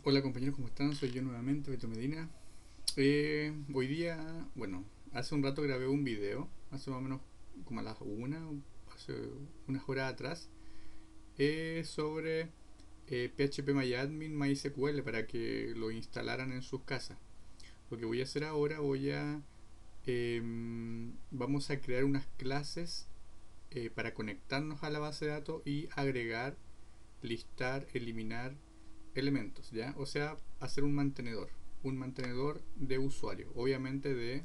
Hola compañeros, ¿cómo están? Soy yo nuevamente, Beto Medina. Hoy día, bueno, hace un rato grabé un video, hace más o menos como a las una, hace unas horas atrás, sobre PHP MyAdmin MySQL para que lo instalaran en sus casas. Lo que voy a hacer ahora, vamos a crear unas clases para conectarnos a la base de datos y agregar, listar, eliminar elementos, ¿ya? O sea, hacer un mantenedor de usuario, obviamente de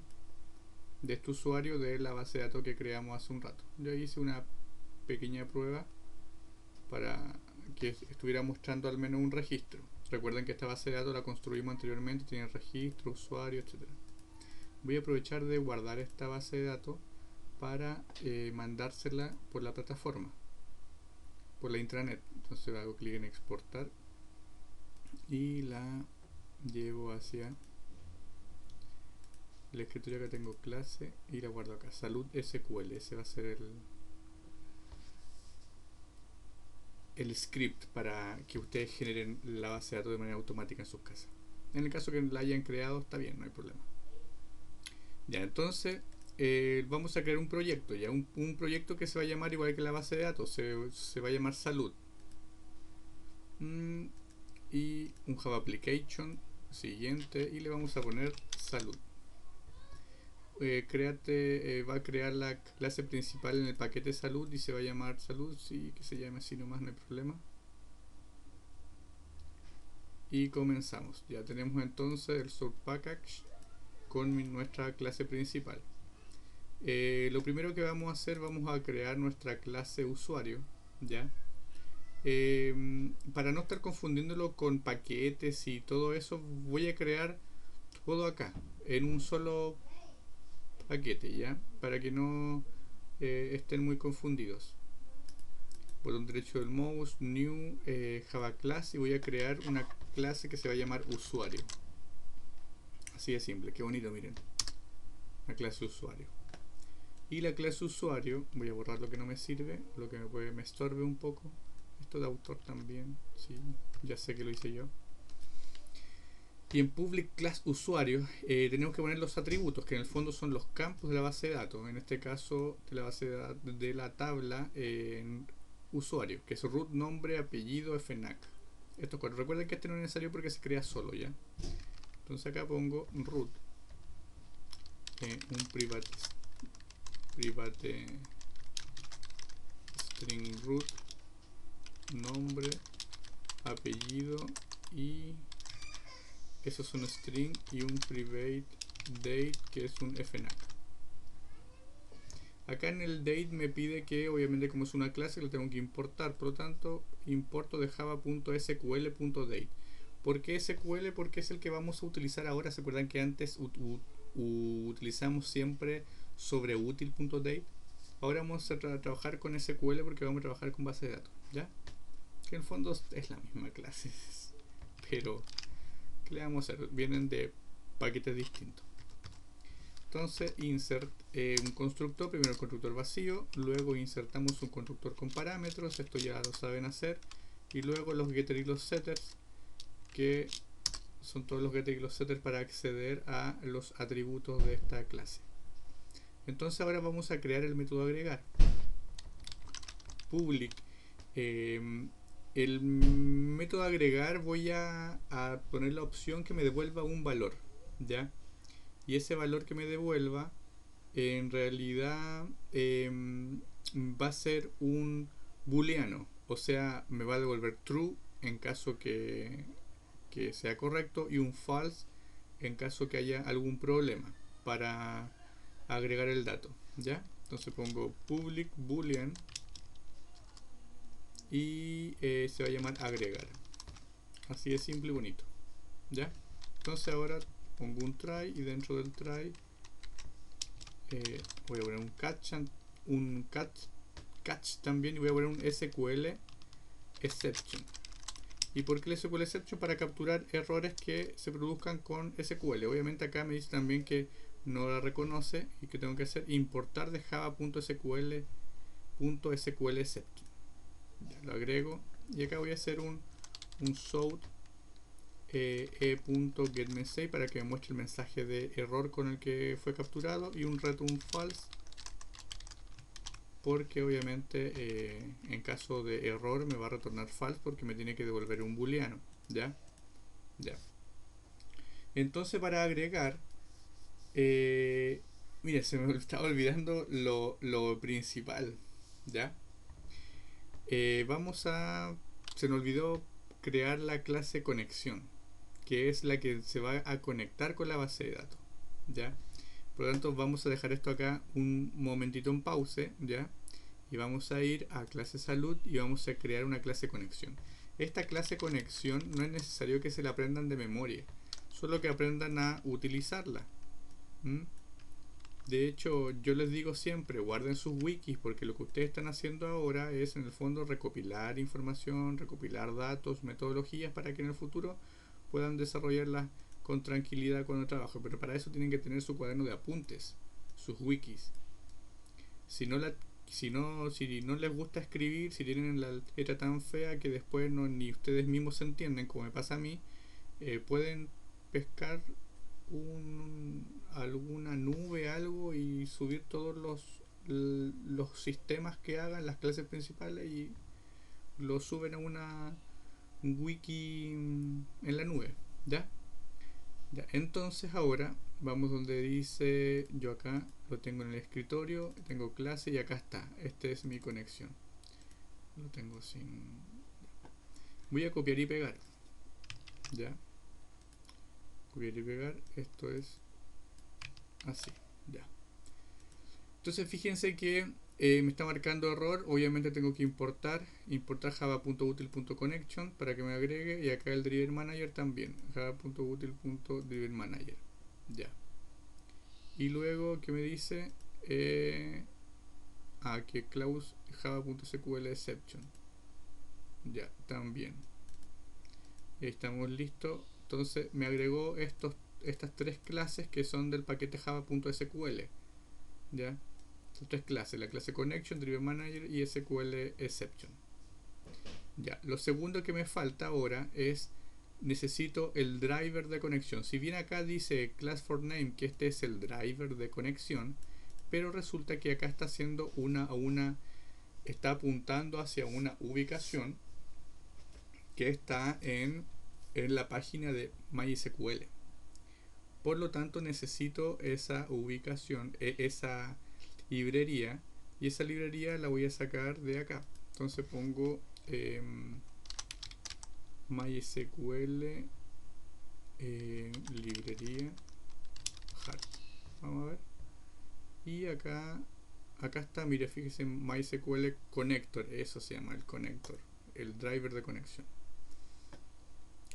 este usuario de la base de datos que creamos hace un rato. Yo hice una pequeña prueba para que estuviera mostrando al menos un registro. Recuerden que esta base de datos la construimos anteriormente, tiene registro, usuario, etcétera. Voy a aprovechar de guardar esta base de datos para mandársela por la plataforma, por la intranet. Entonces hago clic en exportar y la llevo hacia el escritorio. Que tengo clase y la guardo acá. Salud SQL. Ese va a ser el script para que ustedes generen la base de datos de manera automática en sus casas. En el caso que la hayan creado, está bien, no hay problema. Ya, entonces vamos a crear un proyecto. Ya, un proyecto que se va a llamar igual que la base de datos. Se va a llamar salud. Mm, y un Java Application siguiente. Y le vamos a poner salud. Va a crear la clase principal en el paquete salud y se va a llamar salud, sí, que se llame así nomás, no hay problema. Y comenzamos. Ya tenemos entonces el source package con nuestra clase principal. Lo primero que vamos a hacer, vamos a crear nuestra clase usuario, ¿ya? Para no estar confundiéndolo con paquetes y todo eso, voy a crear todo acá, en un solo paquete, ¿ya? Para que no estén muy confundidos. Botón derecho del mouse, new, Java class, y voy a crear una clase que se va a llamar usuario. Así de simple, qué bonito, miren. La clase usuario. Y la clase usuario, voy a borrar lo que no me sirve, lo que me estorbe un poco. Esto de autor también, sí, ya sé que lo hice yo. Y en public class usuario tenemos que poner los atributos, que en el fondo son los campos de la base de datos. En este caso, de la base de la tabla usuario, que es root, nombre, apellido, fnac. Estos cuatro. Recuerden que este no es necesario porque se crea solo, ¿ya? Entonces acá pongo root, un private string root, nombre, apellido, y eso es un string, y un private date, que es un fnac. Acá en el date me pide que, obviamente, como es una clase, lo tengo que importar. Por lo tanto, importo de java.sql.date. ¿Por qué SQL? Porque es el que vamos a utilizar ahora. ¿Se acuerdan que antes utilizamos siempre sobre util.date? Ahora vamos a trabajar con SQL porque vamos a trabajar con base de datos, ¿ya? Que en el fondo es la misma clase. Pero, ¿qué le vamos a hacer? Vienen de paquetes distintos. Entonces insert un constructor, primero el constructor vacío, luego insertamos un constructor con parámetros, esto ya lo saben hacer, y luego los getter y los setters, que son todos los getter y los setters para acceder a los atributos de esta clase. Entonces ahora vamos a crear el método agregar. Public. El método agregar voy a poner la opción que me devuelva un valor, ¿ya? Y ese valor que me devuelva en realidad va a ser un booleano, o sea, me va a devolver true en caso que sea correcto y un false en caso que haya algún problema para agregar el dato, ¿ya? Entonces pongo public boolean y se va a llamar agregar, así de simple y bonito, ¿ya? Entonces ahora pongo un try y dentro del try voy a poner un catch también, y voy a poner un SQL exception. ¿Y por qué el SQL exception? Para capturar errores que se produzcan con SQL. Obviamente acá me dice también que no la reconoce y que tengo que hacer importar de java.sql exception. Ya lo agrego y acá voy a hacer un show e.getMessage para que me muestre el mensaje de error con el que fue capturado y un return false porque obviamente en caso de error me va a retornar false porque me tiene que devolver un booleano. ¿Ya? Ya. Entonces para agregar, mire, se me estaba olvidando lo principal. ¿Ya? Vamos a... Se me olvidó crear la clase conexión, que es la que se va a conectar con la base de datos. ¿Ya? Por lo tanto, vamos a dejar esto acá un momentito en pause, ¿ya? Y vamos a ir a clase salud y vamos a crear una clase conexión. Esta clase conexión no es necesario que se la aprendan de memoria, solo que aprendan a utilizarla. ¿Mm? De hecho, yo les digo siempre, guarden sus wikis porque lo que ustedes están haciendo ahora es en el fondo recopilar información, recopilar datos, metodologías para que en el futuro puedan desarrollarlas con tranquilidad cuando trabajen. Pero para eso tienen que tener su cuaderno de apuntes, sus wikis. Si no, si no les gusta escribir, si tienen la letra tan fea que después no, ni ustedes mismos se entienden, como me pasa a mí, pueden pescar alguna nube, algo y subir todos los sistemas que hagan, las clases principales y lo suben a una wiki en la nube. ¿Ya? Ya, entonces ahora vamos donde dice, yo acá lo tengo en el escritorio, tengo clase y acá está, esta es mi conexión. Lo tengo sin... Voy a copiar y pegar. Ya. Copiar y pegar, esto es así. Ya. Entonces fíjense que me está marcando error, obviamente tengo que importar java.util.connection para que me agregue y acá el driver manager también, java.util.driverManager. Ya. Y luego que me dice que clause java.sql exception. Ya, también. Estamos listos. Entonces me agregó estas tres clases que son del paquete java.sql. Ya. Son tres clases, la clase connection, driver manager y sql exception. Ya, lo segundo que me falta ahora es necesito el driver de conexión. Si bien acá dice class for name que este es el driver de conexión, pero resulta que acá está haciendo está apuntando hacia una ubicación que está en la página de MySQL. Por lo tanto necesito esa ubicación, esa librería, y esa librería la voy a sacar de acá. Entonces pongo MySQL librería hard. Vamos a ver. Y acá está, mire, fíjese, MySQL Connector, eso se llama el connector, el driver de conexión.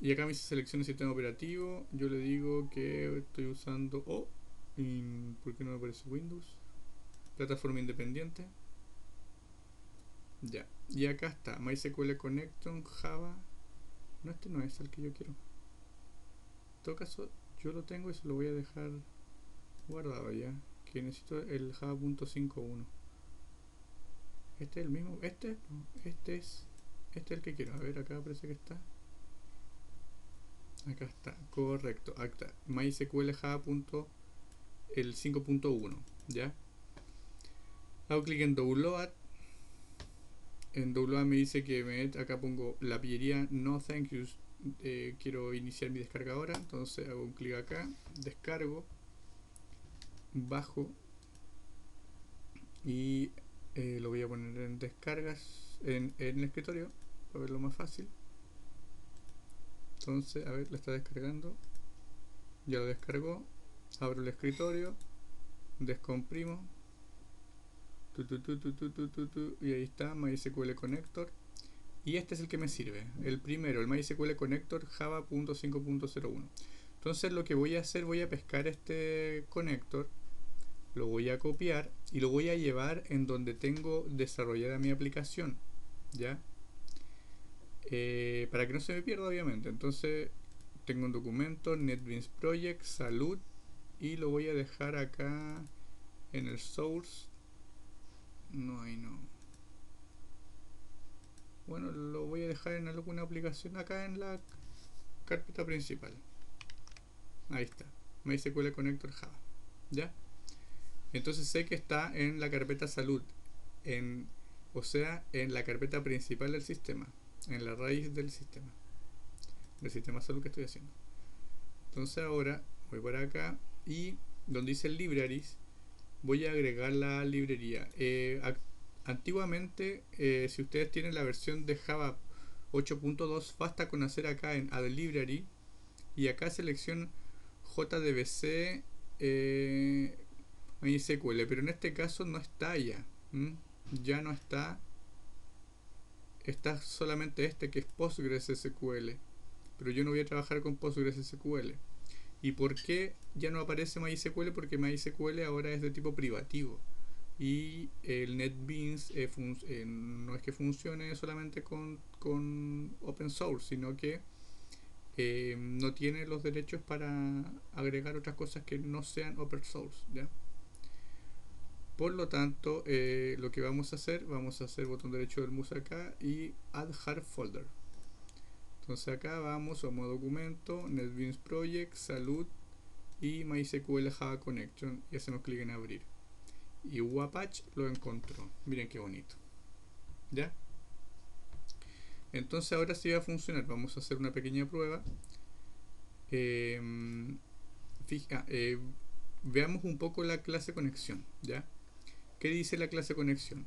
Y acá me dice seleccione sistema operativo, yo le digo que estoy usando ¿por qué no me aparece Windows? Plataforma independiente. Ya, y acá está, MySQL Connector, Java. No, este no es el que yo quiero. En todo caso, yo lo tengo y se lo voy a dejar guardado ya. Que necesito el Java.5.1. Este es el mismo. Este es el que quiero. A ver, acá parece que está. Acá está, correcto. Acá está. MySQL Java. El 5.1. ¿Ya? Hago clic en Download. En Download me dice que acá pongo la pillería No Thank You. Quiero iniciar mi descarga ahora. Entonces hago un clic acá. Descargo. Bajo. Y lo voy a poner en descargas en el escritorio para verlo más fácil. Entonces, a ver, la está descargando. Ya lo descargó. Abro el escritorio. Descomprimo. Y ahí está MySQL Connector. Y este es el que me sirve. El primero, el MySQL Connector Java.5.01. Entonces lo que voy a hacer, voy a pescar este connector. Lo voy a copiar y lo voy a llevar en donde tengo desarrollada mi aplicación. ¿Ya? Para que no se me pierda obviamente. Entonces tengo un documento NetBeans Project salud y lo voy a dejar acá en el source. No, ahí no. Bueno, lo voy a dejar en alguna aplicación acá en la carpeta principal. Ahí está, MySQL Connector Java. ¿Ya? Entonces sé que está en la carpeta salud, o sea, en la carpeta principal del sistema, en la raíz del sistema salud que estoy haciendo. Entonces ahora voy por acá y donde dice libraries voy a agregar la librería. Antiguamente, si ustedes tienen la versión de Java 8.2, basta con hacer acá en Add Library y acá selecciono JDBC MySQL, pero en este caso no está ya. Ya no está. Está solamente este que es PostgreSQL, pero yo no voy a trabajar con PostgreSQL. ¿Y por qué ya no aparece MySQL? Porque MySQL ahora es de tipo privativo y el NetBeans no es que funcione solamente con open source, sino que no tiene los derechos para agregar otras cosas que no sean open source, ¿ya? Por lo tanto, lo que vamos a hacer botón derecho del mouse acá y add hard folder. Entonces acá vamos a modo documento, NetBeans Project, salud y MySQL Java Connection y hacemos clic en abrir. Y Wapach lo encontró. Miren qué bonito. ¿Ya? Entonces ahora sí va a funcionar. Vamos a hacer una pequeña prueba. Veamos un poco la clase conexión. ¿Ya? ¿Qué dice la clase conexión?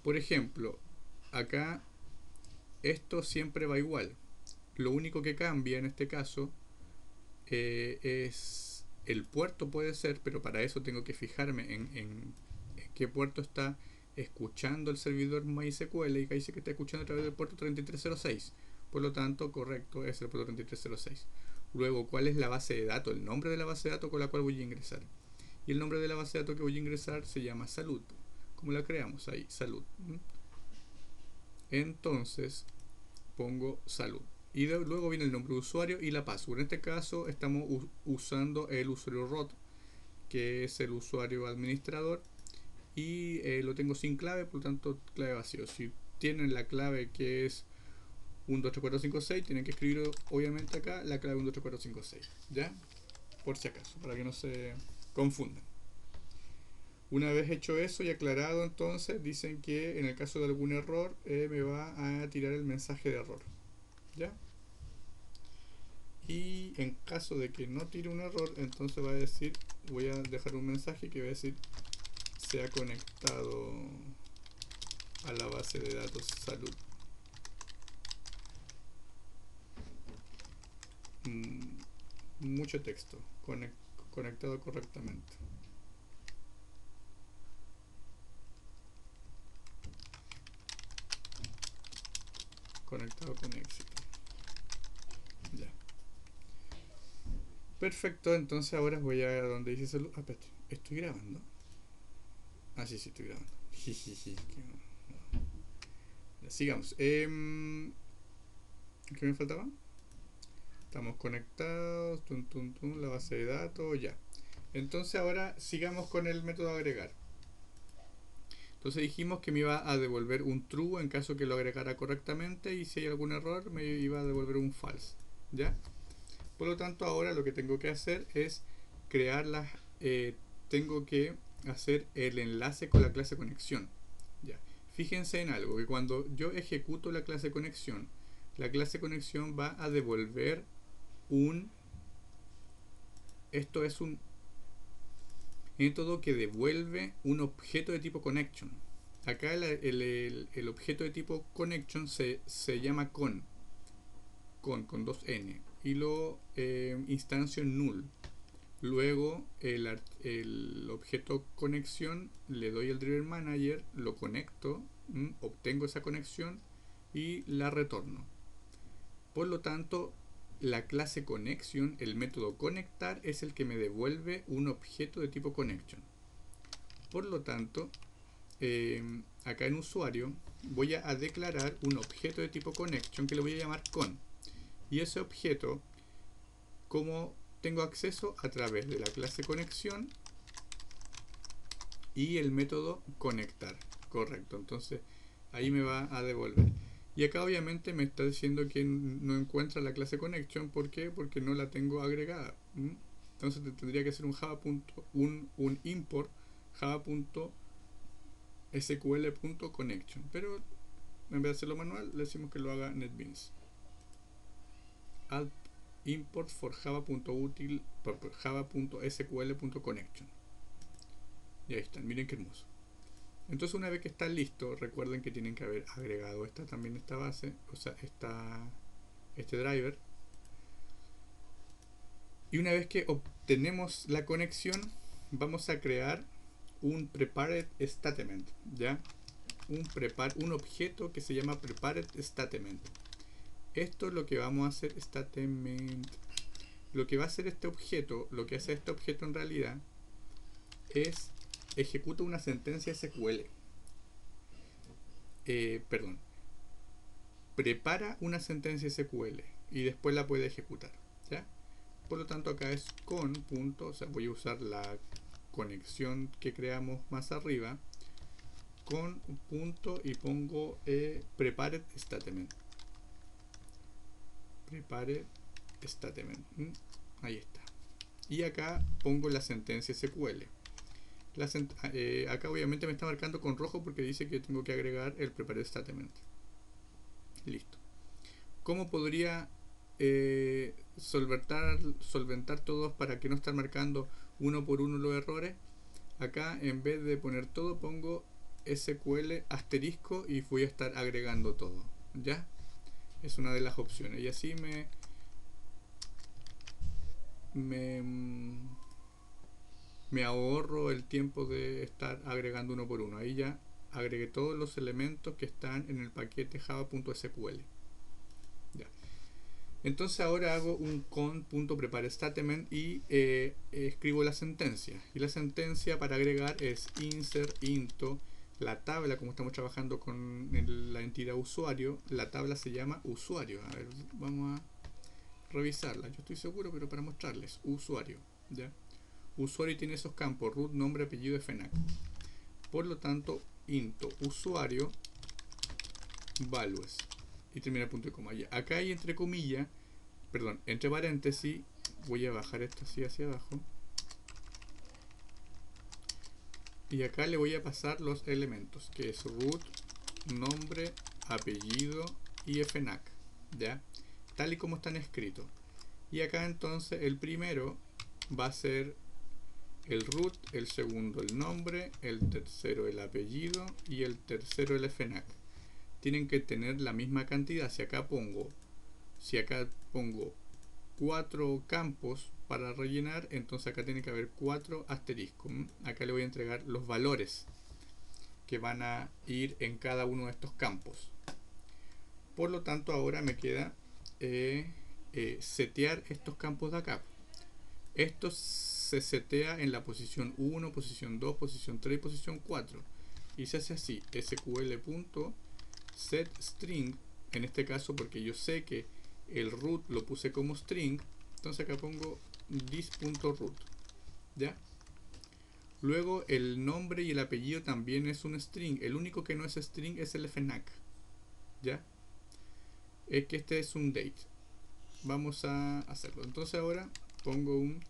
Por ejemplo, acá esto siempre va igual. Lo único que cambia en este caso es el puerto, puede ser, pero para eso tengo que fijarme en qué puerto está escuchando el servidor MySQL, y acá dice que está escuchando a través del puerto 3306. Por lo tanto, correcto, es el puerto 3306. Luego, ¿cuál es la base de datos? El nombre de la base de datos con la cual voy a ingresar. Y el nombre de la base de datos que voy a ingresar se llama salud. ¿Cómo la creamos? Ahí, salud. Entonces, pongo salud. Y luego viene el nombre de usuario y la password. En este caso estamos usando el usuario root, que es el usuario administrador, y lo tengo sin clave, por lo tanto clave vacío. Si tienen la clave que es 123456, tienen que escribir obviamente acá la clave 123456, ¿ya? Por si acaso, para que no se confundan. Una vez hecho eso y aclarado, entonces dicen que en el caso de algún error me va a tirar el mensaje de error, ¿ya? Y en caso de que no tire un error, entonces va a decir, voy a dejar un mensaje que va a decir se ha conectado a la base de datos salud. Mucho texto, conectado correctamente. Conectado con éxito. Ya. Perfecto, entonces ahora voy a donde dice salud. Ah, espérate, ¿estoy grabando? Ah, sí, estoy grabando. No. Sigamos. ¿Qué me faltaba? Estamos conectados, la base de datos, ya. Entonces ahora sigamos con el método agregar. Entonces dijimos que me iba a devolver un true en caso que lo agregara correctamente, y si hay algún error me iba a devolver un false, ¿ya? Por lo tanto ahora lo que tengo que hacer es crear tengo que hacer el enlace con la clase conexión, ¿ya? Fíjense en algo, que cuando yo ejecuto la clase conexión va a devolver esto es un método que devuelve un objeto de tipo connection. Acá el objeto de tipo connection se llama con 2n, y lo instancio null. Luego el objeto conexión le doy el driver manager, lo conecto, obtengo esa conexión y la retorno. Por lo tanto, la clase connection, el método conectar, es el que me devuelve un objeto de tipo connection. Por lo tanto, acá en usuario voy a declarar un objeto de tipo connection que le voy a llamar con. Y ese objeto, como tengo acceso a través de la clase conexión y el método conectar. Correcto, entonces ahí me va a devolver. Y acá obviamente me está diciendo que no encuentra la clase connection. ¿Por qué? Porque no la tengo agregada. Entonces tendría que ser un java. Un import java.sql.connection. Pero en vez de hacerlo manual, le decimos que lo haga NetBeans. Add import for java.sql.connection. Y ahí están, miren qué hermoso. Entonces una vez que está listo, recuerden que tienen que haber agregado esta base, o sea, este driver. Y una vez que obtenemos la conexión, vamos a crear un prepared statement, ¿ya? Un objeto que se llama prepared statement. Esto es lo que vamos a hacer, statement. Lo que va a hacer este objeto, lo que hace este objeto en realidad, es ejecuta una sentencia SQL. Perdón. Prepara una sentencia SQL y después la puede ejecutar, ¿ya? Por lo tanto acá es con punto, o sea, voy a usar la conexión que creamos más arriba, con punto y pongo prepared statement. Prepared statement. Ahí está. Y acá pongo la sentencia SQL. Acá obviamente me está marcando con rojo porque dice que tengo que agregar el prepared statement. Listo. ¿Cómo podría solventar todos para que no estar marcando uno por uno los errores? Acá en vez de poner todo pongo SQL asterisco y voy a estar agregando todo, ¿ya? Es una de las opciones y así me ahorro el tiempo de estar agregando uno por uno. Ahí ya agregué todos los elementos que están en el paquete java.sql. Ya. Entonces ahora hago un con.preparestatement y escribo la sentencia. Y la sentencia para agregar es insert into la tabla, como estamos trabajando con la entidad usuario. La tabla se llama usuario. A ver, vamos a revisarla. Yo estoy seguro, pero para mostrarles. Usuario. ¿Ya? Usuario tiene esos campos, root, nombre, apellido, FNAC. Por lo tanto, into usuario values. Y termina punto y coma. Ya. Acá hay entre comillas, perdón, entre paréntesis, voy a bajar esto así hacia abajo. Y acá le voy a pasar los elementos, que es root, nombre, apellido y FNAC. ¿Ya? Tal y como están escritos. Y acá entonces el primero va a ser el root, el segundo el nombre, el tercero el apellido y el tercero el FNAC. Tienen que tener la misma cantidad. Si acá pongo 4 campos para rellenar, entonces acá tiene que haber 4 asteriscos. Acá le voy a entregar los valores que van a ir en cada uno de estos campos. Por lo tanto ahora me queda setear estos campos de acá. Esto se setea en la posición 1, posición 2, posición 3 y posición 4. Y se hace así, sql.setString, en este caso porque yo sé que el root lo puse como string, entonces acá pongo this.root, ¿ya? Luego el nombre y el apellido también es un string, el único que no es string es el FNAC, ¿ya? Es que este es un date. Vamos a hacerlo. Entonces ahora pongo un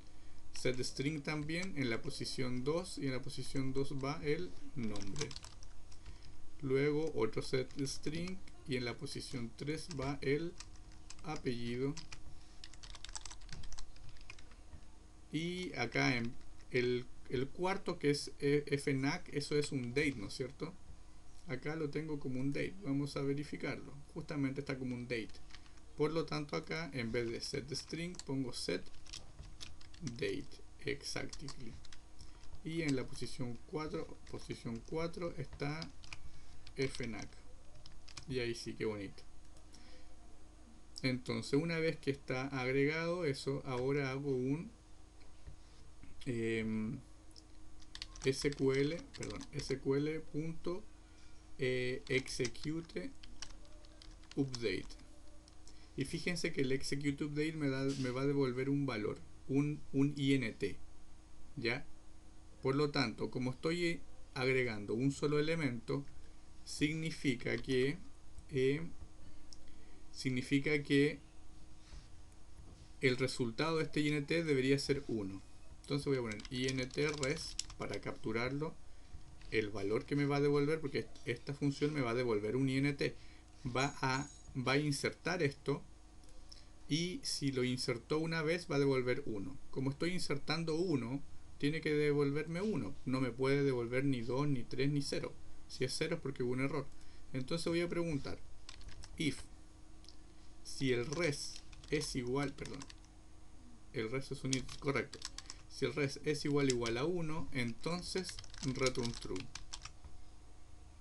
setString también en la posición 2 y en la posición 2 va el nombre. Luego otro setString y en la posición 3 va el apellido. Y acá en el cuarto, que es FNAC, eso es un date, ¿no es cierto? Acá lo tengo como un date. Vamos a verificarlo. Justamente está como un date. Por lo tanto acá en vez de setString pongo set date exactly. Y en la posición 4 está FNAC. Y ahí sí, que bonito. Entonces una vez que está agregado eso, ahora hago un sql.execute update. Y fíjense que el execute update me va a devolver un valor, un int, ¿ya? Por lo tanto, como estoy agregando un solo elemento, significa que significa que el resultado de este int debería ser 1. Entonces voy a poner int res para capturarlo, el valor que me va a devolver, porque esta función me va a devolver un int, va a insertar esto, y si lo insertó una vez va a devolver 1. Como estoy insertando 1, tiene que devolverme 1, no me puede devolver ni 2, ni 3, ni 0. Si es 0 es porque hubo un error. Entonces voy a preguntar if, si el res es igual, perdón, el res es un int, correcto, si el res es igual a 1, entonces return true.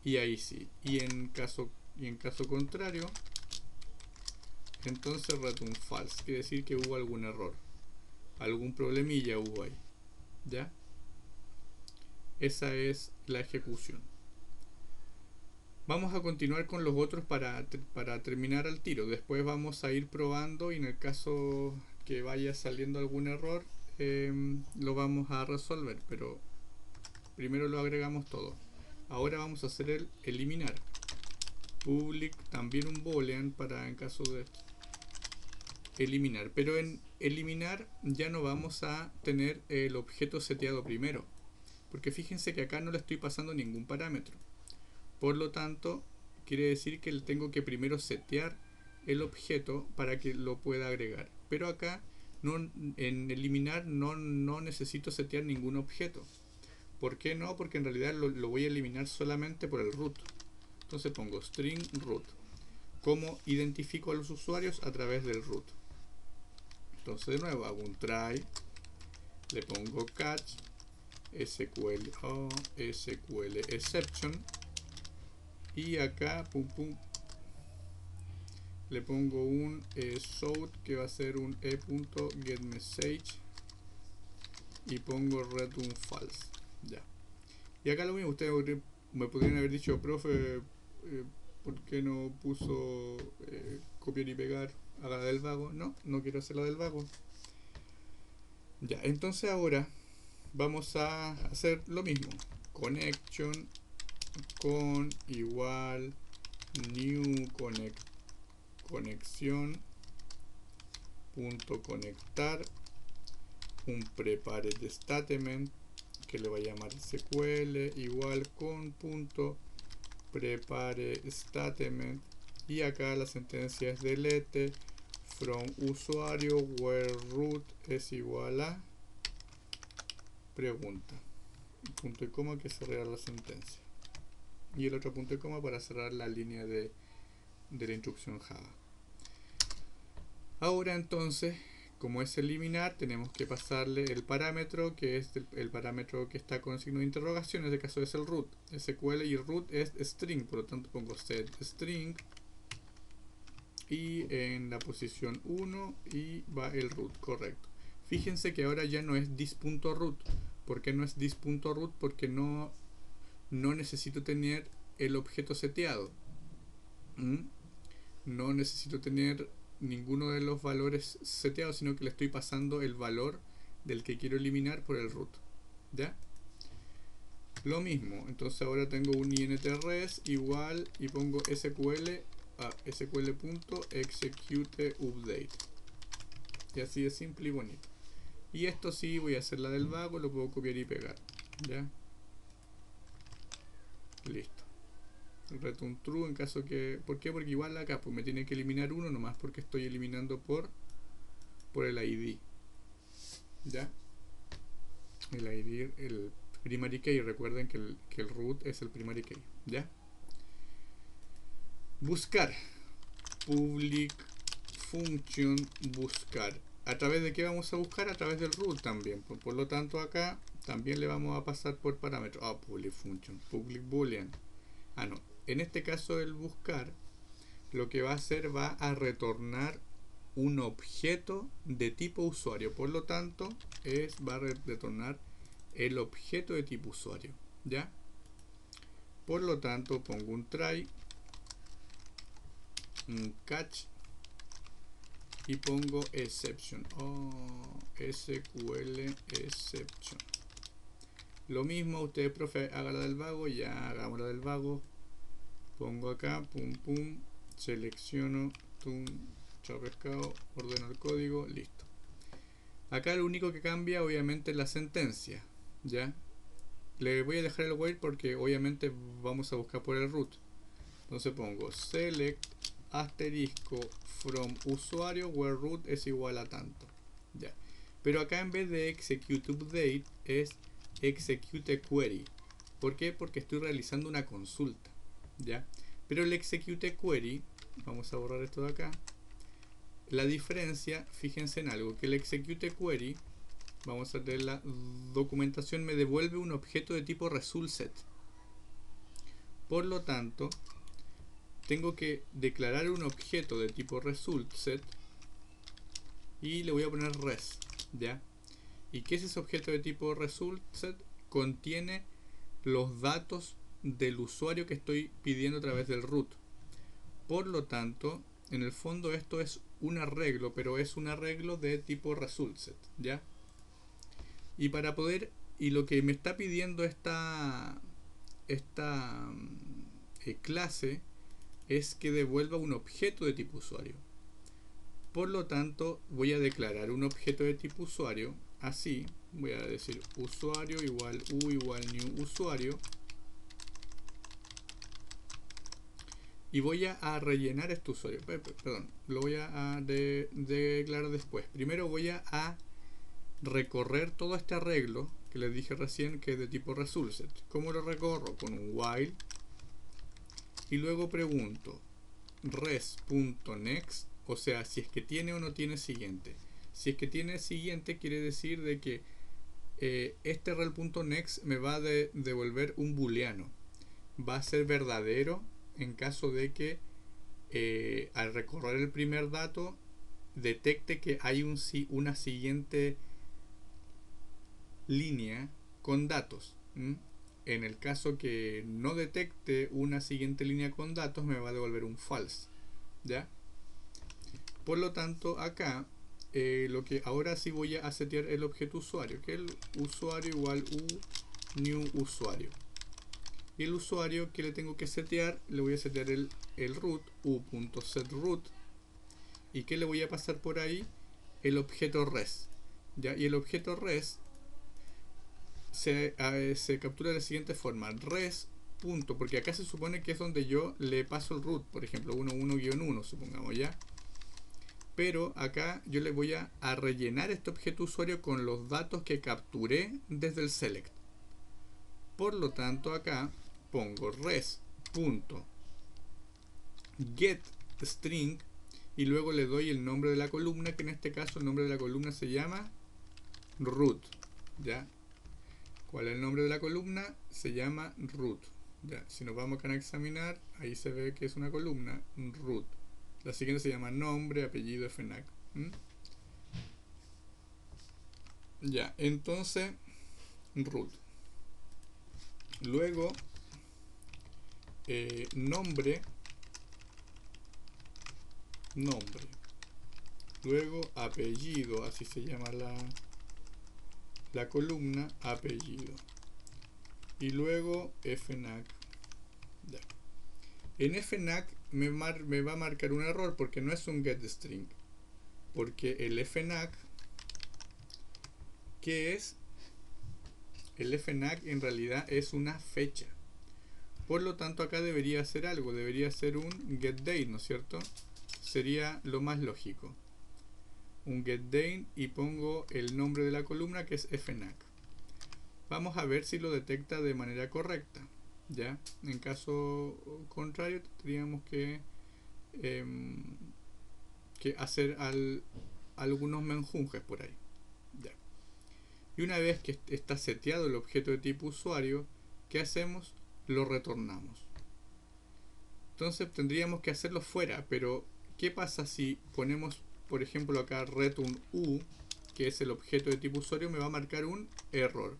Y ahí sí. Y en caso contrario, entonces return false. Quiere decir que hubo algún error, algún problemilla hubo ahí. ¿Ya? Esa es la ejecución. Vamos a continuar con los otros para terminar al tiro. Después vamos a ir probando y en el caso que vaya saliendo algún error, lo vamos a resolver. Pero primero lo agregamos todo. Ahora vamos a hacer el eliminar. Public, también un boolean para en caso de eliminar. Pero en eliminar ya no vamos a tener el objeto seteado primero. Porque fíjense que acá no le estoy pasando ningún parámetro. Por lo tanto, quiere decir que tengo que primero setear el objeto para que lo pueda agregar. Pero acá, en eliminar, no necesito setear ningún objeto. ¿Por qué no? Porque en realidad lo voy a eliminar solamente por el root. Entonces pongo string root. ¿Cómo identifico a los usuarios? A través del root. Entonces de nuevo hago un try, le pongo catch, SQL exception, y acá le pongo un south que va a ser un e.getMessage y pongo return false. Ya. Y acá lo mismo, ustedes me podrían haber dicho, profe, ¿por qué no puso copiar y pegar? Haga la del vago. No quiero hacer la del vago. Ya, entonces ahora vamos a hacer lo mismo. Connection con igual new conexión punto conectar un prepared statement que le va a llamar SQL igual con punto prepare statement, y acá la sentencia es delete from usuario where root es igual a pregunta, punto y coma que cerrar la sentencia, y el otro punto y coma para cerrar la línea de la instrucción Java. Ahora entonces, como es eliminar, tenemos que pasarle el parámetro que es el parámetro que está con signo de interrogación. En este caso es el root, SQL, y root es string, por lo tanto pongo set string y en la posición 1 y va el root, correcto. Fíjense que ahora ya no es this.root. ¿Por qué no es this.root? Porque no necesito tener el objeto seteado. No necesito tener ninguno de los valores seteados, sino que le estoy pasando el valor del que quiero eliminar por el root. ¿Ya? Lo mismo, entonces ahora tengo un int-res igual y pongo sql a sql.execute update. Y así de simple y bonito. Y esto sí, voy a hacer la del vago, lo puedo copiar y pegar. ¿Ya? Listo. Return true en caso que... ¿Por qué? Porque igual acá pues me tiene que eliminar uno nomás porque estoy eliminando por el ID. ¿Ya? El ID, el primary key. Recuerden que el root es el primary key. ¿Ya? Buscar. Public function buscar. ¿A través de qué vamos a buscar? A través del root también. Por lo tanto acá también le vamos a pasar por parámetros. Public function. Public boolean. No. En este caso el buscar lo que va a hacer va a retornar un objeto de tipo usuario. Por lo tanto va a retornar el objeto de tipo usuario. ¿Ya? Por lo tanto pongo un try, un catch y pongo exception. SQL exception. Lo mismo, ustedes, profe, haga la del vago. Ya hagamos la del vago. Pongo acá, selecciono chao pescado, ordeno el código, listo. Acá lo único que cambia obviamente es la sentencia, ¿ya? Le voy a dejar el while porque obviamente vamos a buscar por el root. Entonces pongo select asterisco from usuario where root es igual a tanto, ¿ya? Pero acá en vez de execute update es execute query. ¿Por qué? Porque estoy realizando una consulta, ¿ya? Pero el execute query, vamos a borrar esto de acá. La diferencia, fíjense en algo, que el execute query, vamos a ver la documentación, me devuelve un objeto de tipo resultSet. Por lo tanto, tengo que declarar un objeto de tipo resultSet y le voy a poner res, ¿ya? ¿Y qué es ese objeto de tipo resultSet? Contiene los datos del usuario que estoy pidiendo a través del root. Por lo tanto, en el fondo esto es un arreglo, pero es un arreglo de tipo resultSet, ¿ya? Y para poder, y lo que me está pidiendo esta clase es que devuelva un objeto de tipo usuario. Por lo tanto, voy a declarar un objeto de tipo usuario, así, voy a decir usuario igual u igual new usuario, y voy a rellenar este usuario. Perdón, lo voy a declarar después. Primero voy a recorrer todo este arreglo que les dije recién, que es de tipo resultSet. ¿Cómo lo recorro? Con un while y luego pregunto res.next, o sea, si es que tiene o no tiene siguiente. Si es que tiene siguiente, quiere decir de que este rel.next me va a devolver un booleano. Va a ser verdadero en caso de que al recorrer el primer dato detecte que hay una siguiente línea con datos. En el caso que no detecte una siguiente línea con datos, me va a devolver un false, ¿ya? Por lo tanto, acá lo que ahora sí voy a setear el objeto usuario, que es el usuario igual u new usuario. Y el usuario que le tengo que setear, le voy a setear el root, u.setRoot. ¿Y qué le voy a pasar por ahí? El objeto res, ¿ya? Y el objeto res se captura de la siguiente forma: res. Porque acá se supone que es donde yo le paso el root, por ejemplo 11-1, supongamos, ya. Pero acá yo le voy a rellenar este objeto usuario con los datos que capturé desde el select. Por lo tanto, acá pongo res.getString y luego le doy el nombre de la columna, que en este caso el nombre de la columna se llama root, ¿ya? ¿Cuál es el nombre de la columna? Se llama root, ¿ya? Si nos vamos acá a examinar, ahí se ve que es una columna root. La siguiente se llama nombre, apellido, FNAC. Ya, entonces root. Luego nombre. Luego apellido, así se llama la columna, apellido. Y luego FNAC. Ya. En FNAC me va a marcar un error porque no es un getString. Porque el FNAC, ¿qué es? El FNAC en realidad es una fecha. Por lo tanto, acá debería ser algo, debería ser un getDate, ¿no es cierto? Sería lo más lógico. Un getDate y pongo el nombre de la columna, que es FNAC. Vamos a ver si lo detecta de manera correcta, ¿ya? En caso contrario, tendríamos que hacer algunos menjunjes por ahí, ¿ya? Y una vez que está seteado el objeto de tipo usuario, ¿qué hacemos? Lo retornamos. Entonces tendríamos que hacerlo fuera, pero ¿qué pasa si ponemos, por ejemplo, acá return u, que es el objeto de tipo usuario? Me va a marcar un error.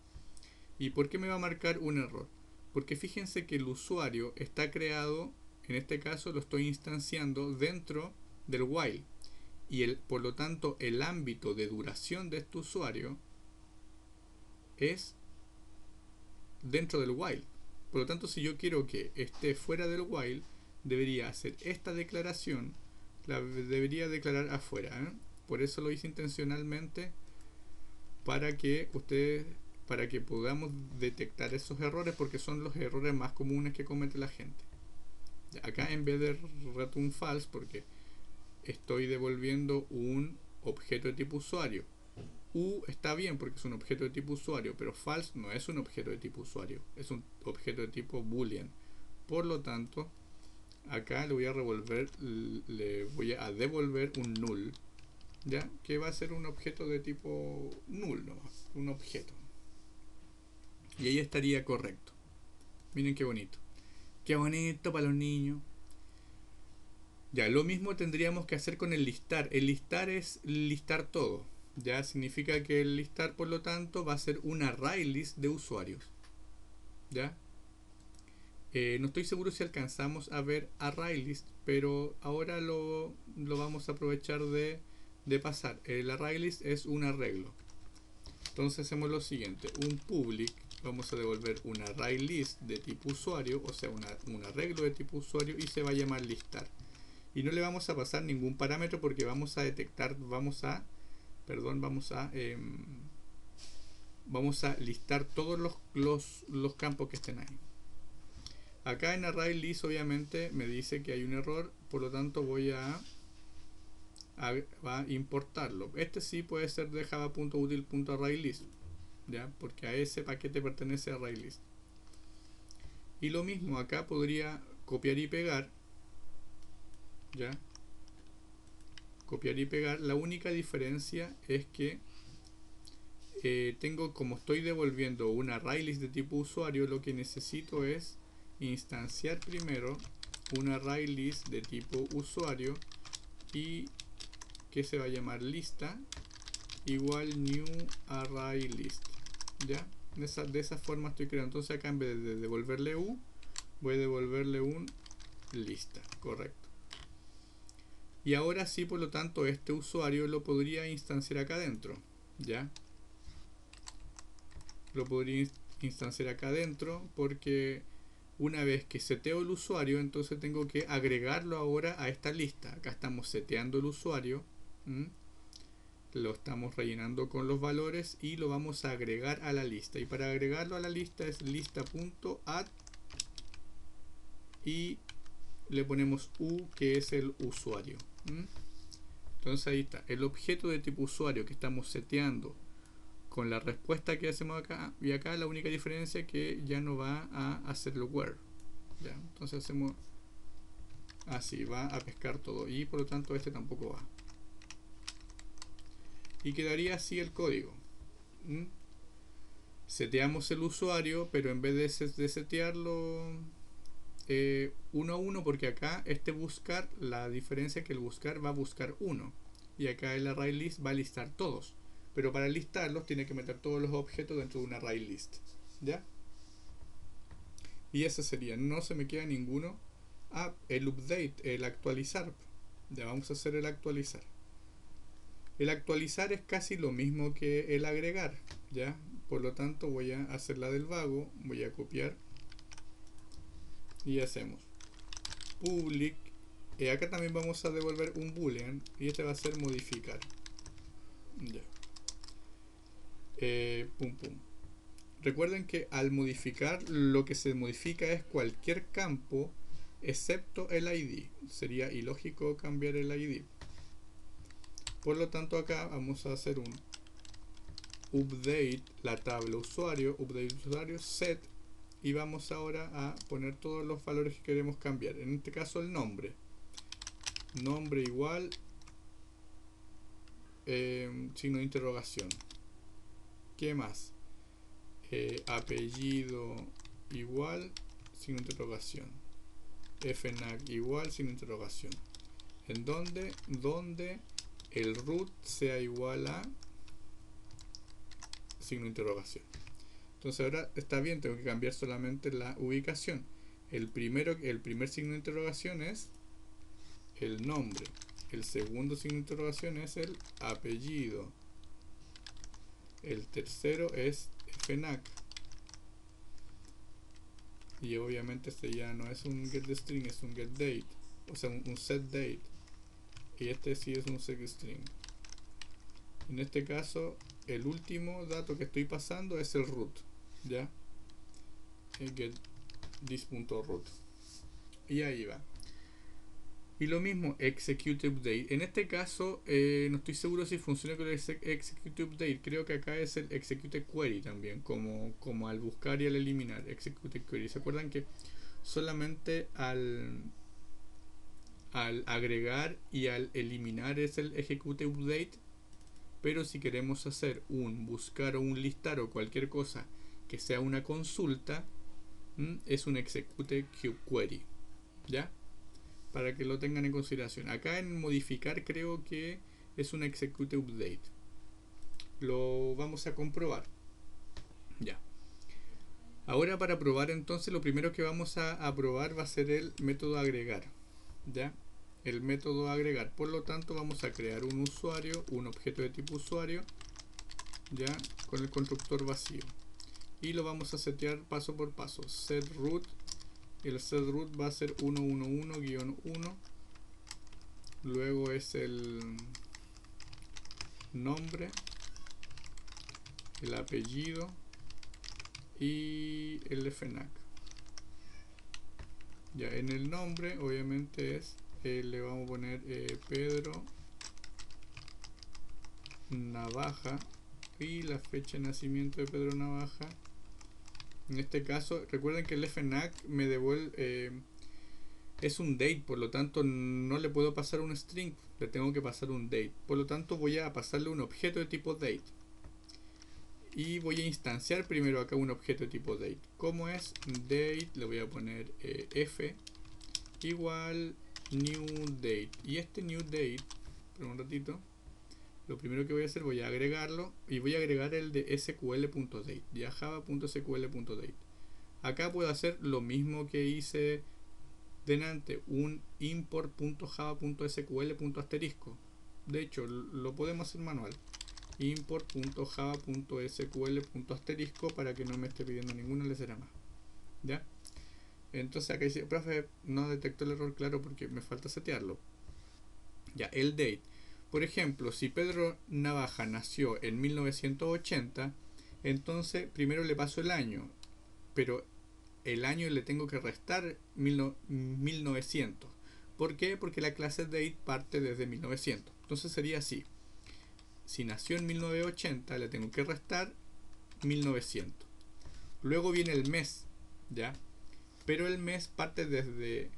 ¿Y por qué me va a marcar un error? Porque fíjense que el usuario está creado, en este caso lo estoy instanciando dentro del while. Y por lo tanto el ámbito de duración de este usuario es dentro del while. Por lo tanto, si yo quiero que esté fuera del while, debería hacer esta declaración la debería declarar afuera, ¿eh? Por eso lo hice intencionalmente, para que para que podamos detectar esos errores, porque son los errores más comunes que comete la gente. Acá en vez de return false, porque estoy devolviendo un objeto de tipo usuario. Está bien porque es un objeto de tipo usuario, pero false no es un objeto de tipo usuario, es un objeto de tipo boolean. Por lo tanto, acá le voy a devolver un null, ya que va a ser un objeto de tipo null, ¿no? Un objeto. Y ahí estaría correcto. Miren qué bonito. Qué bonito para los niños. Ya, lo mismo tendríamos que hacer con el listar. El listar es listar todo. Ya significa que el listar, por lo tanto, va a ser un array list de usuarios. ¿Ya? No estoy seguro si alcanzamos a ver array list, pero ahora lo vamos a aprovechar de pasar. El array list es un arreglo. Entonces hacemos lo siguiente. Un public, vamos a devolver un array list de tipo usuario, o sea, un arreglo de tipo usuario, y se va a llamar listar. Y no le vamos a pasar ningún parámetro porque vamos a detectar, vamos a listar todos los campos que estén ahí. Acá en array list obviamente me dice que hay un error, por lo tanto voy a importarlo. Este sí puede ser de java.util.arraylist, ¿ya? Porque a ese paquete pertenece ArrayList. Y lo mismo, acá podría copiar y pegar, ¿ya? Copiar y pegar. La única diferencia es que como estoy devolviendo un ArrayList de tipo usuario, lo que necesito es instanciar primero un ArrayList de tipo usuario y que se va a llamar lista igual new ArrayList, ¿ya? De esa forma estoy creando. Entonces acá en vez de devolverle voy a devolverle un lista, correcto. Y ahora sí, por lo tanto, este usuario lo podría instanciar acá adentro, ¿ya? Lo podría instanciar acá adentro porque una vez que seteo el usuario, entonces tengo que agregarlo ahora a esta lista. Acá estamos seteando el usuario, lo estamos rellenando con los valores y lo vamos a agregar a la lista. Y para agregarlo a la lista es lista.add y le ponemos u, que es el usuario. Entonces ahí está, el objeto de tipo usuario que estamos seteando con la respuesta que hacemos acá, y acá la única diferencia es que ya no va a hacerlo where, ¿ya? Entonces hacemos así, va a pescar todo, y por lo tanto este tampoco va, y quedaría así el código. Seteamos el usuario, pero en vez de setearlo uno a uno, porque acá buscar, la diferencia es que el buscar va a buscar uno, y acá el array list va a listar todos, pero para listarlos tiene que meter todos los objetos dentro de un array list, ¿ya? Y ese sería, no se me queda ninguno. El update, el actualizar. Ya vamos a hacer el actualizar. El actualizar es casi lo mismo que el agregar, ¿ya? Por lo tanto voy a hacer la del vago, voy a copiar y hacemos public. Acá también vamos a devolver un boolean y este va a ser modificar, ya. Pum pum. Recuerden que al modificar, lo que se modifica es cualquier campo excepto el ID. Sería ilógico cambiar el ID. Por lo tanto acá vamos a hacer un update, la tabla usuario, update usuario set, y vamos ahora a poner todos los valores que queremos cambiar. En este caso el nombre. Nombre igual signo de interrogación. ¿Qué más? Apellido igual signo de interrogación. FNAC igual signo de interrogación. En donde el root sea igual a signo de interrogación. Entonces ahora está bien, tengo que cambiar solamente la ubicación. El primer signo de interrogación es el nombre. El segundo signo de interrogación es el apellido. El tercero es FNAC. Y obviamente este ya no es un getString, es un getDate. O sea, un setDate. y este sí es un secstring. En este caso, el último dato que estoy pasando es el root, ¿ya? Get this.root. Y ahí va. Y lo mismo, execute update. En este caso, no estoy seguro si funciona con el execute update. Creo que acá es el execute query también, como al buscar y al eliminar. Execute query. ¿Se acuerdan que solamente al agregar y al eliminar es el execute update? Pero si queremos hacer un buscar o un listar o cualquier cosa que sea una consulta, es un execute query, ¿ya? Para que lo tengan en consideración. Acá en modificar creo que es un execute update. Lo vamos a comprobar. Ya. Ahora para probar entonces lo primero que vamos a probar va a ser el método agregar. ¿Ya? El método agregar. Por lo tanto vamos a crear un usuario, un objeto de tipo usuario, ya, con el constructor vacío. Y lo vamos a setear paso por paso. Set root. El set root va a ser 111-1. Luego es el nombre, el apellido y el FNAC. Ya en el nombre obviamente es le vamos a poner Pedro Navaja y la fecha de nacimiento de Pedro Navaja. En este caso recuerden que el FNAC me devuelve es un date, por lo tanto no le puedo pasar un string, le tengo que pasar un date. Por lo tanto voy a pasarle un objeto de tipo date. Y voy a instanciar primero acá un objeto de tipo date. Como es date, le voy a poner f igual new date. Y este new date, por un ratito, lo primero que voy a hacer, voy a agregarlo y voy a agregar el de sql.date, ya java.sql.date. Acá puedo hacer lo mismo que hice delante, un import.java.sql.asterisco. De hecho, lo podemos hacer manual. Import.java.sql.asterisco para que no me esté pidiendo ninguna lecera más. ¿Ya? Entonces acá dice, profe, no detectó el error, claro, porque me falta setearlo. Ya, el date. Por ejemplo, si Pedro Navaja nació en 1980, entonces primero le paso el año, pero el año le tengo que restar 1900. ¿Por qué? Porque la clase date parte desde 1900. Entonces sería así. Si nació en 1980, le tengo que restar 1900. Luego viene el mes, ¿ya? Pero el mes parte desde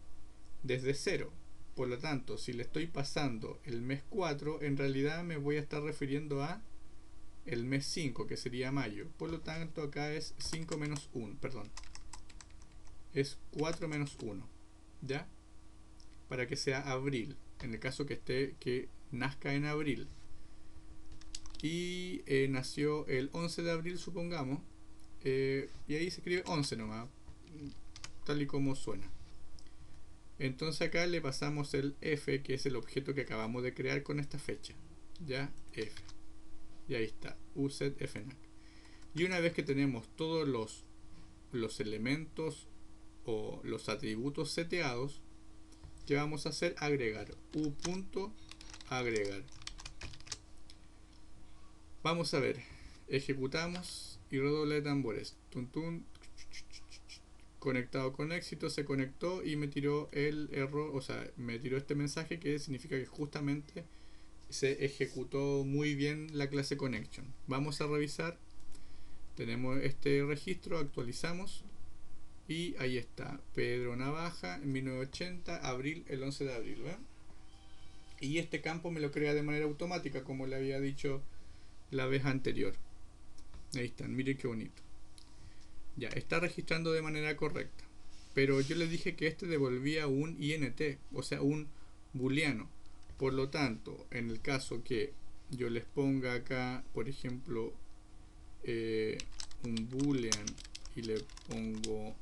cero. Por lo tanto, si le estoy pasando el mes 4, en realidad me voy a estar refiriendo a el mes 5, que sería mayo. Por lo tanto, acá es 5 menos 1, perdón. Es 4 menos 1, ¿ya? Para que sea abril, en el caso que nazca en abril. Y nació el 11 de abril, supongamos. Y ahí se escribe 11 nomás, tal y como suena. Entonces acá le pasamos el f, que es el objeto que acabamos de crear con esta fecha. Ya, f. Y ahí está, usetFNAC. Y una vez que tenemos todos los elementos o los atributos seteados, ¿qué vamos a hacer? Agregar. u.agregar. Vamos a ver. Ejecutamos y redoble de tambores. Tun, tun. Conectado con éxito, se conectó y me tiró el error, o sea, me tiró este mensaje que significa que justamente se ejecutó muy bien la clase connection. Vamos a revisar. Tenemos este registro, actualizamos y ahí está, Pedro Navaja en 1980, abril, el 11 de abril, ¿ven? Y este campo me lo crea de manera automática, como le había dicho la vez anterior. Ahí están, miren qué bonito. Ya, está registrando de manera correcta. Pero yo les dije que este devolvía un int, o sea, un booleano. Por lo tanto, en el caso que yo les ponga acá, por ejemplo, un boolean y le pongo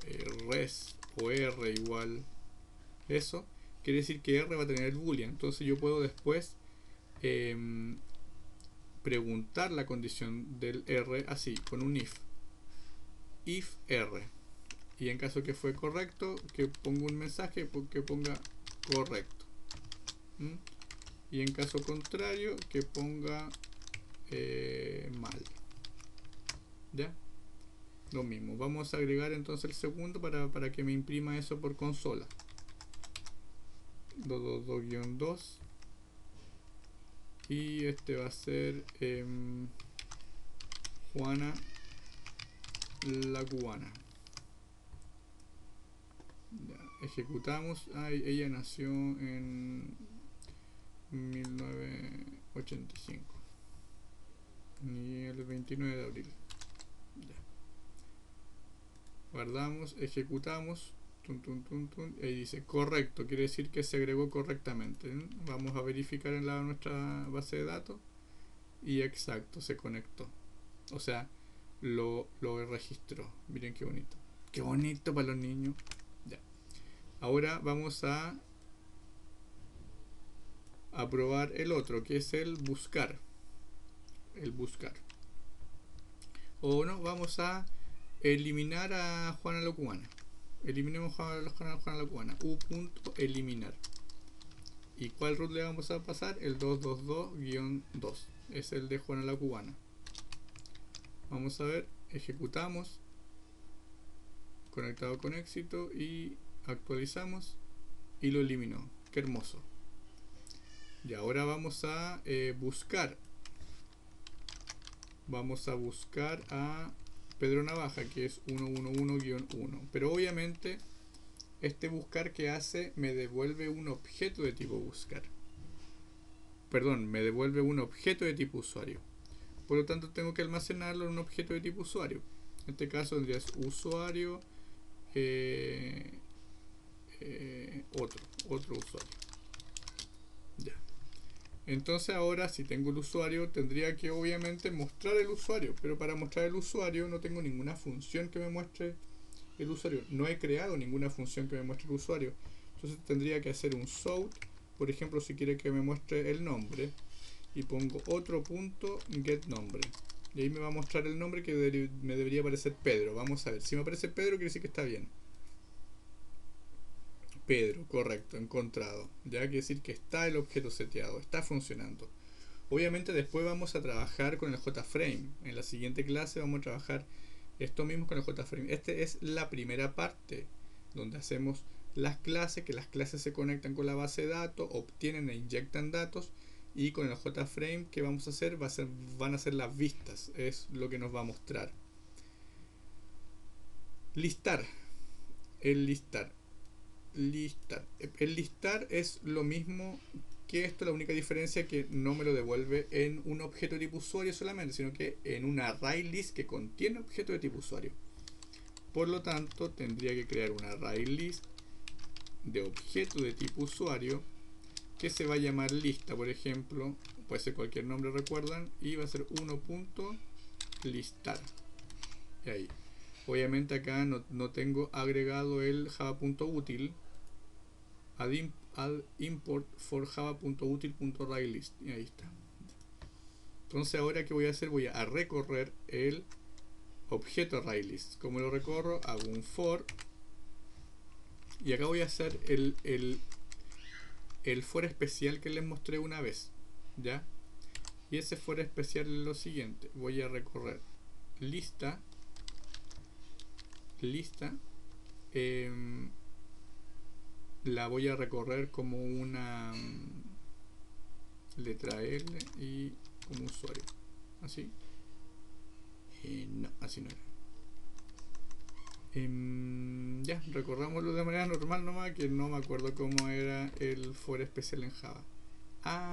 res o r igual eso, quiere decir que r va a tener el boolean. Entonces yo puedo después preguntar la condición del r así, con un if r, y en caso que fue correcto, que ponga un mensaje que ponga correcto. y en caso contrario que ponga mal. ¿Ya? Lo mismo, vamos a agregar entonces el segundo para que me imprima eso por consola. 222-2 y este va a ser Juana la cubana. Ya, ejecutamos. Ella nació en 1985 y el 29 de abril. Ya. Guardamos, ejecutamos. Ahí dice correcto, quiere decir que se agregó correctamente. Vamos a verificar en nuestra base de datos y exacto, se conectó. O sea, lo registró. Miren qué bonito. Qué bonito para los niños. Ya. Ahora vamos a probar el otro, que es el buscar. El buscar. O no, vamos a eliminar a Juana la Cubana. Eliminemos a Juana la Cubana. U.eliminar. ¿Y cuál root le vamos a pasar? El 222-2. Es el de Juana la Cubana. Vamos a ver. Ejecutamos. Conectado con éxito. Y actualizamos. Y lo eliminó. Qué hermoso. Y ahora vamos a buscar. Vamos a buscar a Pedro Navaja, que es 111-1. Pero obviamente este buscar que hace me devuelve un objeto de tipo buscar. Perdón, me devuelve un objeto de tipo usuario. Por lo tanto tengo que almacenarlo en un objeto de tipo usuario. En este caso tendría usuario otro usuario. Ya. Entonces ahora si tengo el usuario tendría que obviamente mostrar el usuario, pero para mostrar el usuario no tengo ninguna función que me muestre el usuario. No he creado ninguna función que me muestre el usuario. Entonces tendría que hacer un south, por ejemplo, si quiere que me muestre el nombre, y pongo otro punto get nombre. Y ahí me va a mostrar el nombre que me debería aparecer Pedro. Vamos a ver, si me aparece Pedro quiere decir que está bien. Pedro, correcto, encontrado. Ya quiere decir que está el objeto seteado, está funcionando. Obviamente después vamos a trabajar con el JFrame. En la siguiente clase vamos a trabajar esto mismo con el JFrame. Esta es la primera parte donde hacemos las clases, que las clases se conectan con la base de datos, obtienen e inyectan datos, y con el JFrame que vamos a hacer, van a ser las vistas, es lo que nos va a mostrar. Listar. El listar. El listar es lo mismo que esto, la única diferencia es que no me lo devuelve en un objeto de tipo usuario solamente, sino que en un array list que contiene objeto de tipo usuario. Por lo tanto, tendría que crear un array list de objeto de tipo usuario que se va a llamar lista, por ejemplo, puede ser cualquier nombre, recuerdan, y va a ser 1.listar. Y ahí. Obviamente acá no tengo agregado el java.util, add import for java.util.arraylist, y ahí está. Entonces ahora que voy a hacer, voy a recorrer el objeto ArrayList. Como lo recorro, hago un for, y acá voy a hacer el for especial que les mostré una vez, ¿ya? Y ese for especial es lo siguiente: voy a recorrer lista, la voy a recorrer como una letra L y como usuario, así. No, así no era. Ya, recorrámoslo de manera normal nomás, que no me acuerdo cómo era el for especial en Java.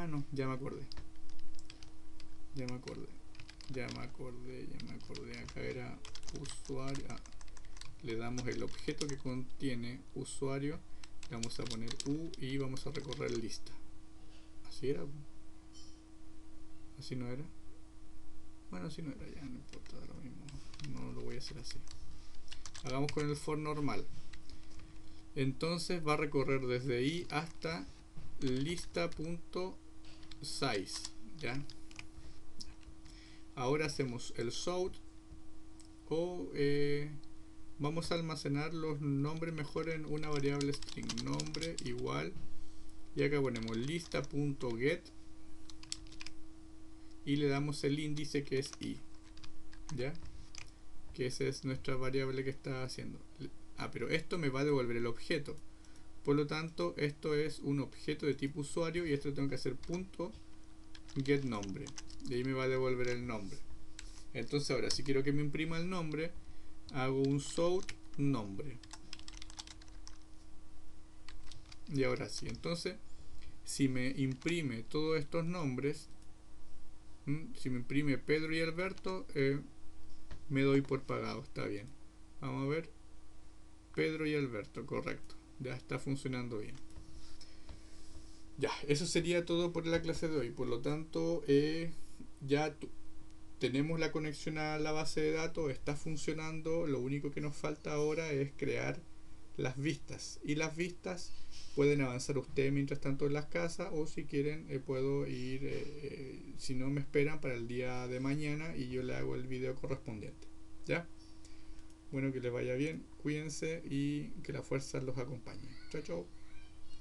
No, ya me acordé. Acá era usuario. Le damos el objeto que contiene usuario, le vamos a poner u y vamos a recorrer lista. Así era. Así no era. Bueno, así no era, ya no importa, lo mismo. No lo voy a hacer así. Hagamos con el for normal. Entonces va a recorrer desde i hasta lista.size, ¿ya? Ahora hacemos el sort, o vamos a almacenar los nombres mejor en una variable string. Nombre igual y acá ponemos lista.get y le damos el índice que es i, ¿ya? Que esa es nuestra variable que está haciendo. Pero esto me va a devolver el objeto, por lo tanto esto es un objeto de tipo usuario y esto tengo que hacer punto get nombre, y ahí me va a devolver el nombre. Entonces ahora si quiero que me imprima el nombre, hago un sort nombre, y ahora sí, entonces si me imprime todos estos nombres, si me imprime Pedro y Alberto, me doy por pagado, está bien. Vamos a ver, Pedro y Alberto, correcto, ya está funcionando bien. Ya, eso sería todo por la clase de hoy. Por lo tanto, ya tenemos la conexión a la base de datos, está funcionando. Lo único que nos falta ahora es crear las vistas. Y las vistas pueden avanzar ustedes mientras tanto en las casas, o si quieren puedo ir, si no me esperan, para el día de mañana y yo le hago el video correspondiente. ¿Ya? Bueno, que les vaya bien, cuídense y que la fuerza los acompañe. Chao, chao.